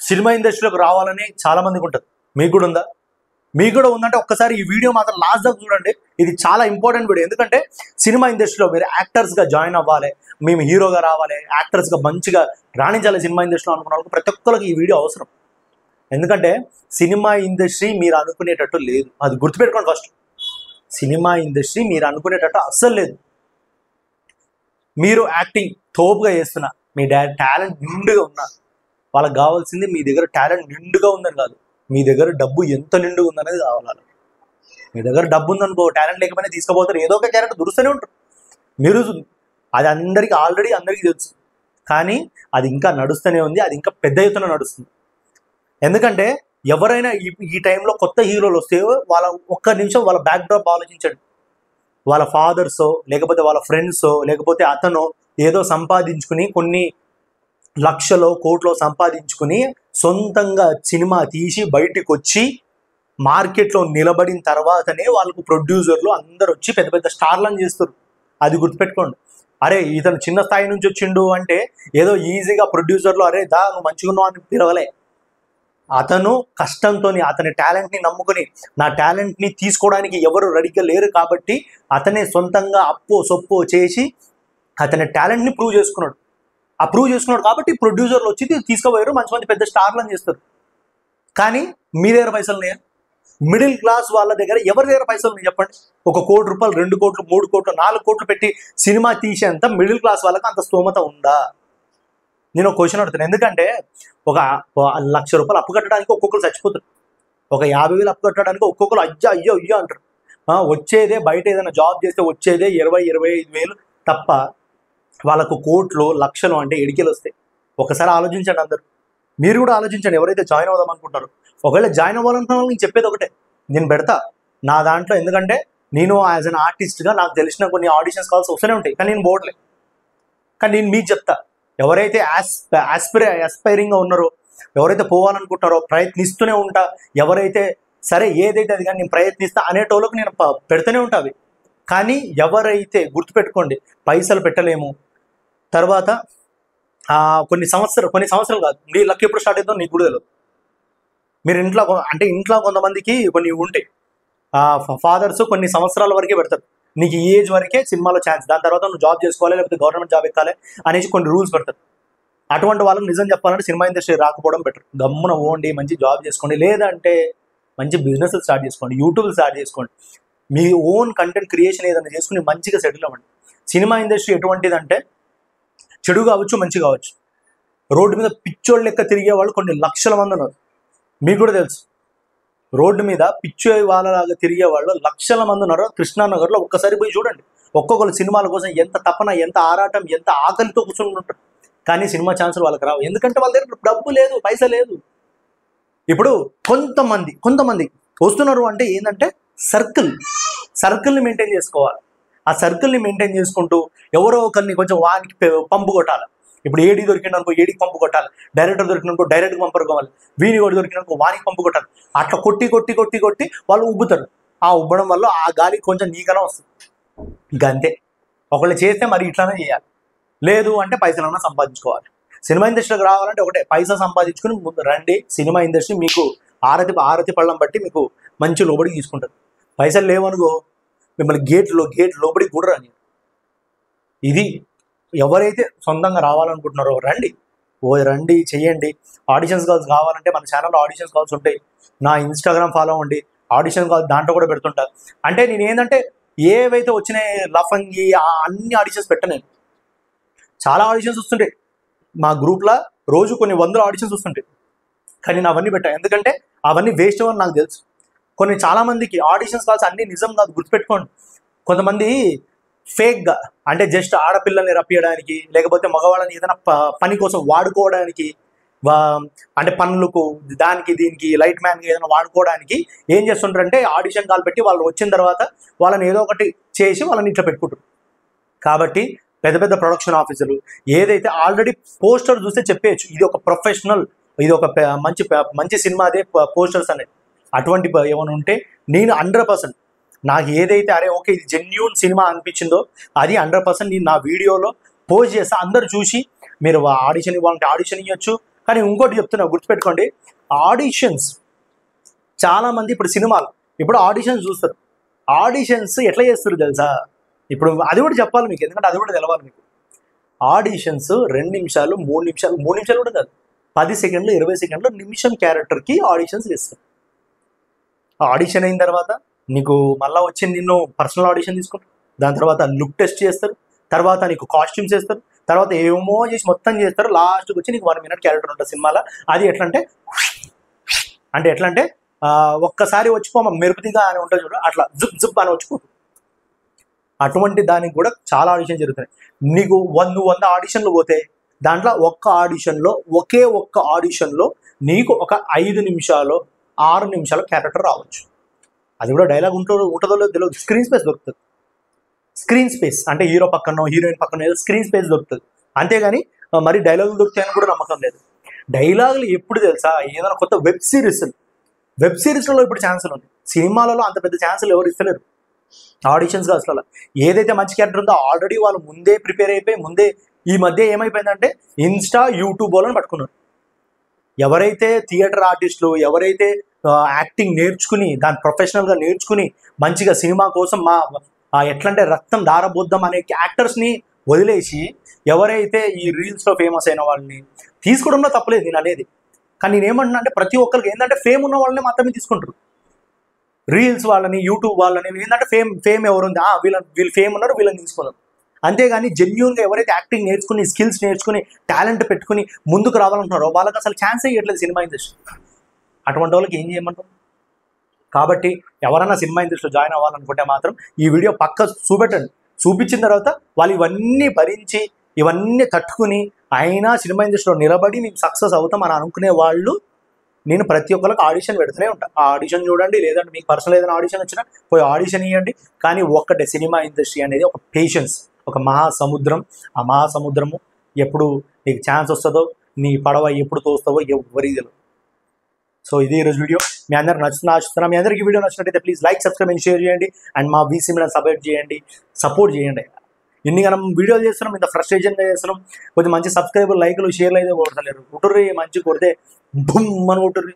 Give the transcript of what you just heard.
Cinema ఇండస్ట్రీలోకి రావాలని చాలా మందికి ఉంటుంది. మీకు కూడా ఉందా? మీకు కూడా ఉందంటే ఒక్కసారి ఈ వీడియో మాత్రం లాస్ట్ దాకా చూడండి. ఇది చాలా ఇంపార్టెంట్ వీడియో. ఎందుకంటే సినిమా ఇండస్ట్రీలో మీరు యాక్టర్స్గా జాయిన్ అవ్వాలి, మేము హీరోగా రావాలి, యాక్టర్స్గా మంచిగా రాణించాలి సినిమా ఇండస్ట్రీలో అనుకున్న వాళ్ళకి ప్రతి ఒక్కరికి ఈ వీడియో అవసరం. ఎందుకంటే సినిమా ఇండస్ట్రీ మీరు అనుకునేటట్టు లేదు. అది గుర్తుపెట్టుకోండి. ఫస్ట్ సినిమా ఇండస్ట్రీ మీరు అనుకునేటట్టు అస్సలు లేదు. మీరు యాక్టింగ్ తోపుగా చేస్తున్నా, మీ టాలెంట్ నిండుగా ఉన్నా, వాళ్ళకి కావాల్సింది మీ దగ్గర టాలెంట్ నిండుగా ఉందని కాదు, మీ దగ్గర డబ్బు ఎంత నిండుగా ఉందనేది కావాలి. మీ దగ్గర డబ్బు ఉందనుకో, టాలెంట్ లేకపోయినా తీసుకుపోతారు, ఏదో ఒక క్యారెక్టర్ దురుస్తూనే ఉంటారు. మీరు అది అందరికీ తెలుసు. కానీ అది ఇంకా నడుస్తూనే ఉంది, అది ఇంకా పెద్ద ఎత్తున నడుస్తుంది. ఎందుకంటే ఎవరైనా ఈ టైంలో కొత్త హీరోలు వస్తే వాళ్ళ ఒక్క నిమిషం వాళ్ళ బ్యాక్ డ్రాప్ ఆలోచించండి. వాళ్ళ ఫాదర్సో లేకపోతే వాళ్ళ ఫ్రెండ్సో లేకపోతే అతను ఏదో సంపాదించుకుని కొన్ని లక్షలో కోట్లో సంపాదించుకుని సొంతంగా సినిమా తీసి బయటికి వచ్చి మార్కెట్లో నిలబడిన తర్వాతనే వాళ్ళకు ప్రొడ్యూసర్లు అందరు వచ్చి పెద్ద పెద్ద స్టార్లను చేస్తారు. అది గుర్తుపెట్టుకోండి. అరే ఇతను చిన్న స్థాయి నుంచి వచ్చిండు అంటే ఏదో ఈజీగా ప్రొడ్యూసర్లు అరే దా నువ్వు మంచిగా ఉన్నావు అని పిలవలే. అతను కష్టంతో అతని టాలెంట్ని నమ్ముకుని, నా టాలెంట్ని తీసుకోవడానికి ఎవరు రెడీగా లేరు కాబట్టి అతనే సొంతంగా అప్పో సొప్పో చేసి అతని టాలెంట్ని ప్రూవ్ చేసుకున్నాడు. ఆ ప్రూవ్ చేసుకున్నాడు కాబట్టి ప్రొడ్యూసర్లు వచ్చి తీసుకుపోయారు, మంచి పెద్ద స్టార్లను చేస్తారు. కానీ మీ దగ్గర పైసలు లేవు. మిడిల్ క్లాస్ వాళ్ళ దగ్గర ఎవరి దగ్గర పైసలు ఉన్నాయి చెప్పండి? 1 కోటి రూపాయలు, 2 కోట్లు, 3 కోట్లు, 4 కోట్లు పెట్టి సినిమా తీసేంత మిడిల్ క్లాస్ వాళ్ళకి అంత స్తోమత ఉందా? నేను ఒక క్వశ్చన్ అడుగుతాను. ఎందుకంటే ఒక 1,00,000 రూపాయలు అప్పు కట్టడానికి ఒక్కొక్కరు చచ్చిపోతారు. ఒక 50,000 అప్పు కట్టడానికి ఒక్కొక్కరు అయ్యో అంటారు. వచ్చేదే బయట ఏదైనా జాబ్ చేస్తే వచ్చేదే 20-25,000 తప్ప వాళ్ళకు కోట్లు లక్షలు అంటే ఎడికెలు వస్తాయి. ఒకసారి ఆలోచించండి అందరు. మీరు కూడా ఆలోచించండి ఎవరైతే జాయిన్ అవుదాం అనుకుంటారో. ఒకవేళ జాయిన్ అవ్వాలనుకున్న వాళ్ళకి నేను చెప్పేది ఒకటే, నేను పెడతా నా దాంట్లో. ఎందుకంటే నేను యాజ్ అన్ ఆర్టిస్ట్గా నాకు తెలిసిన కొన్ని ఆడిషన్స్ కాల్స్ వస్తూనే ఉంటాయి, కానీ నేను పోవట్లేదు. కానీ నేను మీకు చెప్తా, ఎవరైతే ఆస్పైరింగ్గా ఉన్నారో, ఎవరైతే పోవాలనుకుంటారో, ప్రయత్నిస్తూనే ఉంటా, ఎవరైతే సరే ఏదైతే అది కానీ నేను ప్రయత్నిస్తా అనేటోళ్ళకు నేను పెడుతూనే ఉంటావి. కానీ ఎవరైతే గుర్తుపెట్టుకోండి, పైసలు పెట్టలేము, తర్వాత కొన్ని సంవత్సరాలు కాదు, నీ లక్ ఎప్పుడు స్టార్ట్ అవుతుందో నీకు కూడా తెలియదు. మీరు ఇంట్లో కొంతమందికి కొన్ని ఉంటాయి, ఫాదర్స్ కొన్ని సంవత్సరాల వరకే పెడతారు, నీకు ఈ ఏజ్ వరకే సినిమాలో ఛాన్స్, దాని తర్వాత నువ్వు జాబ్ చేసుకోవాలి లేకపోతే గవర్నమెంట్ జాబ్ ఎక్కాలి అనేసి కొన్ని రూల్స్ పెడతారు. అటువంటి వాళ్ళకి నిజం చెప్పాలంటే సినిమా ఇండస్ట్రీ రాకపోవడం బెటర్. గమ్మున పోండి, మంచి జాబ్ చేసుకోండి, లేదంటే మంచి బిజినెస్ స్టార్ట్ చేసుకోండి, యూట్యూబ్ స్టార్ట్ చేసుకోండి, మీ ఓన్ కంటెంట్ క్రియేషన్ ఏదైనా చేసుకుని మంచిగా సెటిల్ అవ్వండి. సినిమా ఇండస్ట్రీ ఎటువంటిదంటే చెడు కావచ్చు మంచి కావచ్చు, రోడ్డు మీద పిచ్చోళ్ళు లెక్క తిరిగే వాళ్ళు కొన్ని లక్షల మంది ఉన్నారు. మీకు కూడా తెలుసు, రోడ్డు మీద పిచ్చో వాళ్ళలాగా తిరిగే వాళ్ళు లక్షల మంది ఉన్నారు. కృష్ణానగర్లో ఒక్కసారి పోయి చూడండి. ఒక్కొక్కరు సినిమాల కోసం ఎంత తపన, ఎంత ఆరాటం, ఎంత ఆకలితో కూర్చొని ఉంటారు. కానీ సినిమా ఛాన్సులు వాళ్ళకి రావు. ఎందుకంటే వాళ్ళ దగ్గర డబ్బు లేదు, పైసా లేదు. ఇప్పుడు కొంతమంది వస్తున్నారు అంటే ఏంటంటే సర్కిల్ని మెయింటైన్ చేసుకోవాలి. ఆ సర్కిల్ని మెయింటైన్ చేసుకుంటూ ఎవరో ఒకరిని కొంచెం వానికి పంపు కొట్టాలి. ఇప్పుడు ఏడీ దొరికింది అనుకో ఏడీకి పంపు కొట్టాలి, డైరెక్టర్ దొరికిననుకో డైరెక్ట్గా పంపుకోవాలి, వీని కూడా దొరికిననుకో వానికి పంపు కొట్టాలి. అట్లా కొట్టి వాళ్ళు ఉబ్బుతారు. ఆ ఉబ్బడం వల్ల ఆ గాలి కొంచెం నీకనే వస్తుంది. గంతే. ఒకళ్ళు చేస్తే మరి ఇట్లానే చేయాలి, లేదు అంటే పైసలన్నా సంపాదించుకోవాలి. సినిమా ఇండస్ట్రీకి రావాలంటే ఒకటే, పైసా సంపాదించుకుని ముందు రండి. సినిమా ఇండస్ట్రీ మీకు ఆరతి పళ్ళం బట్టి మీకు మంచి లోబడికి తీసుకుంటుంది. పైసలు లేవనుకో మిమ్మల్ని గేట్ లోబడికి కూడా రాని. ఇది ఎవరైతే సొంతంగా రావాలనుకుంటున్నారో రండి చెయ్యండి. ఆడిషన్స్ కాల్స్ కావాలంటే మన ఛానల్లో ఆడిషన్స్ కాల్స్ ఉంటాయి. నా ఇన్స్టాగ్రామ్ ఫాలో అవ్వండి, ఆడిషన్ కాల్స్ దాంట్లో కూడా పెడుతుంటా. అంటే నేను ఏంటంటే ఏవైతే వచ్చినాయి లఫంగి అన్ని ఆడిషన్స్ పెట్టను. చాలా ఆడిషన్స్ వస్తుంటాయి మా గ్రూప్లో, రోజు కొన్ని 100 ఆడిషన్స్ వస్తుంటాయి. కానీ నేను అవన్నీ పెట్టాను, ఎందుకంటే అవన్నీ వేస్ట్ అవ్వని నాకు తెలుసు. చాలామందికి ఆడిషన్స్ కాల్స్ అన్నీ నిజం కాదు, గుర్తుపెట్టుకోండి. కొంతమంది ఫేక్గా అంటే జస్ట్ ఆడపిల్లల్ని రప్పియడానికి లేకపోతే మగవాళ్ళని ఏదైనా పని కోసం వాడుకోవడానికి, అంటే పనులకు దానికి దీనికి లైట్ మ్యాన్గా ఏదైనా వాడుకోవడానికి ఏం చేస్తుంటారంటే ఆడిషన్ కాల్ పెట్టి వాళ్ళు వచ్చిన తర్వాత వాళ్ళని ఏదో ఒకటి చేసి వాళ్ళని ఇట్లా పెట్టుకుంటారు. కాబట్టి పెద్ద ప్రొడక్షన్ ఆఫీసర్లు ఏదైతే ఆల్రెడీ పోస్టర్ చూస్తే చెప్పేయచ్చు ఇది ఒక ప్రొఫెషనల్, ఇది ఒక మంచి సినిమాదే పోస్టర్స్ అనేది. అటువంటి ఏమైనా ఉంటే నేను 100% నాకు ఏదైతే అరే ఓకే ఇది జెన్యూన్ సినిమా అనిపించిందో అది 100% నేను నా వీడియోలో పోస్ట్ చేస్తా. అందరు చూసి మీరు ఆడిషన్ ఇవ్వాలంటే ఆడిషన్ ఇవ్వచ్చు, కానీ ఇంకోటి చెప్తున్నా, గుర్తుపెట్టుకోండి, ఆడిషన్స్ చాలామంది ఇప్పుడు సినిమాలు ఇప్పుడు ఆడిషన్స్ చూస్తారు. ఆడిషన్స్ ఎట్లా చేస్తారు తెలుసా? ఇప్పుడు అది కూడా చెప్పాలి మీకు, ఎందుకంటే అది కూడా తెలవాలి మీకు. ఆడిషన్స్ 2 నిమిషాలు 3 నిమిషాలు 3 నిమిషాలు కూడా కాదు, 10 సెకండ్లు 20 సెకండ్లు నిమిషం క్యారెక్టర్కి ఆడిషన్స్ చేస్తారు. ఆడిషన్ అయిన తర్వాత నీకు మళ్ళీ వచ్చి నిన్ను పర్సనల్ ఆడిషన్ తీసుకుంటారు, దాని తర్వాత లుక్ టెస్ట్ చేస్తారు, తర్వాత నీకు కాస్ట్యూమ్స్ చేస్తారు, తర్వాత ఏమో చేసి మొత్తం చేస్తారు. లాస్ట్కి వచ్చి నీకు 1 మినిట్ క్యారెక్టర్ ఉంటుంది సినిమాలో. అది ఎట్లా అంటే ఒక్కసారి వచ్చిపోమ మెరుపుదిగా అని ఉంటుంది చూడ, అట్లా జుప్ జుప్ అని వచ్చిపోతుంది. అటువంటి దానికి కూడా చాలా ఆడిషన్ జరుగుతున్నాయి. నీకు 100 ఆడిషన్లు పోతే దాంట్లో ఒకే ఒక్క ఆడిషన్లో నీకు ఒక 5 నిమిషాలు 6 నిమిషాల క్యారెక్టర్ రావచ్చు. అది కూడా డైలాగ్ ఉంటుందో లేదో తెలియదు, స్క్రీన్ స్పేస్ దొరుకుతుంది. స్క్రీన్ స్పేస్ అంటే హీరో పక్కనో హీరోయిన్ పక్కనో ఏదో స్క్రీన్ స్పేస్ దొరుకుతుంది, అంతేగాని మరి డైలాగులు దొరుకుతాయని కూడా నమ్మకం లేదు. డైలాగులు ఎప్పుడు తెలుసా? ఏదైనా కొత్త వెబ్ సిరీస్లలో ఇప్పుడు ఛాన్సులు ఉన్నాయి. సినిమాలలో అంత పెద్ద ఛాన్సులు ఎవరు ఇస్తలేరు ఆడిషన్స్గా. అసలు ఏదైతే మంచి క్యారెక్టర్ ఉందో ఆల్రెడీ వాళ్ళు ముందే ప్రిపేర్ అయిపోయి ముందే. ఈ మధ్య ఏమైపోయిందంటే ఇన్స్టా యూట్యూబ్ వాళ్ళని పట్టుకున్నారు. ఎవరైతే థియేటర్ ఆర్టిస్టులు, ఎవరైతే యాక్టింగ్ నేర్చుకుని దాన్ని ప్రొఫెషనల్గా నేర్చుకుని మంచిగా సినిమా కోసం ఎట్లంటే రక్తం దారబోద్దాం అనే యాక్టర్స్ని వదిలేసి ఎవరైతే ఈ రీల్స్లో ఫేమస్ అయిన వాళ్ళని తీసుకోవడంలో తప్పలేదు నేను అనేది. కానీ నేనేమంటున్నా అంటే ప్రతి ఒక్కరికి ఏంటంటే ఫేమ్ ఉన్న వాళ్ళని మాత్రమే తీసుకుంటారు. రీల్స్ వాళ్ళని, యూట్యూబ్ వాళ్ళని ఏంటంటే ఫేమ్ ఎవరు ఉంది, వీళ్ళు ఫేమ్ ఉన్నారు వీళ్ళని తీసుకున్నారు. అంతేగాని జెన్యూన్గా ఎవరైతే యాక్టింగ్ నేర్చుకుని స్కిల్స్ నేర్చుకుని టాలెంట్ పెట్టుకుని ముందుకు రావాలంటున్నారో వాళ్ళకి అసలు ఛాన్సే ఇవ్వట్లేదు సినిమా ఇండస్ట్రీ. అటువంటి వాళ్ళకి ఏం చేయమంటాం? కాబట్టి ఎవరైనా సినిమా ఇండస్ట్రీలో జాయిన్ అవ్వాలనుకుంటే మాత్రం ఈ వీడియో పక్క చూపెట్టండి. చూపించిన తర్వాత వాళ్ళు ఇవన్నీ భరించి ఇవన్నీ తట్టుకుని అయినా సినిమా ఇండస్ట్రీలో నిలబడి మేము సక్సెస్ అవుతాం అని అనుకునే వాళ్ళు నేను ప్రతి ఒక్కరికి ఆడిషన్ పెడుతూనే ఉంటాను. ఆ ఆడిషన్ చూడండి, లేదంటే మీకు పర్సనల్ ఏదైనా ఆడిషన్ వచ్చినా పోయి ఆడిషన్ ఇవ్వండి. కానీ ఒక్కటే, సినిమా ఇండస్ట్రీ అనేది ఒక పేషెన్స్, ఒక మహాసముద్రం. ఆ మహాసముద్రము ఎప్పుడు నీకు ఛాన్స్ వస్తుందో, నీ పడవ ఎప్పుడు తోస్తావో ఎవరికి తెలియదు. సో ఇది ఈరోజు వీడియో. మీ అందరికి నచ్చుతున్నా ఆశిస్తున్నా. మీ అందరికీ వీడియో నచ్చినట్టయితే please like, subscribe and share చేయండి. అండ్ మా వీసీ మీడియా సపోర్ట్ చేయండి. ఇన్ని మనం వీడియోలు చేస్తున్నాం, ఇంత ఫ్రస్ట్రేషన్గా చేస్తున్నాం. కొంచెం మంచి సబ్స్క్రైబర్, లైక్లు, షేర్లు అయితే కొడతలేరు. కుట్టుర్రి, మంచి కొడితే బుమ్ అని కొట్టుర్రి.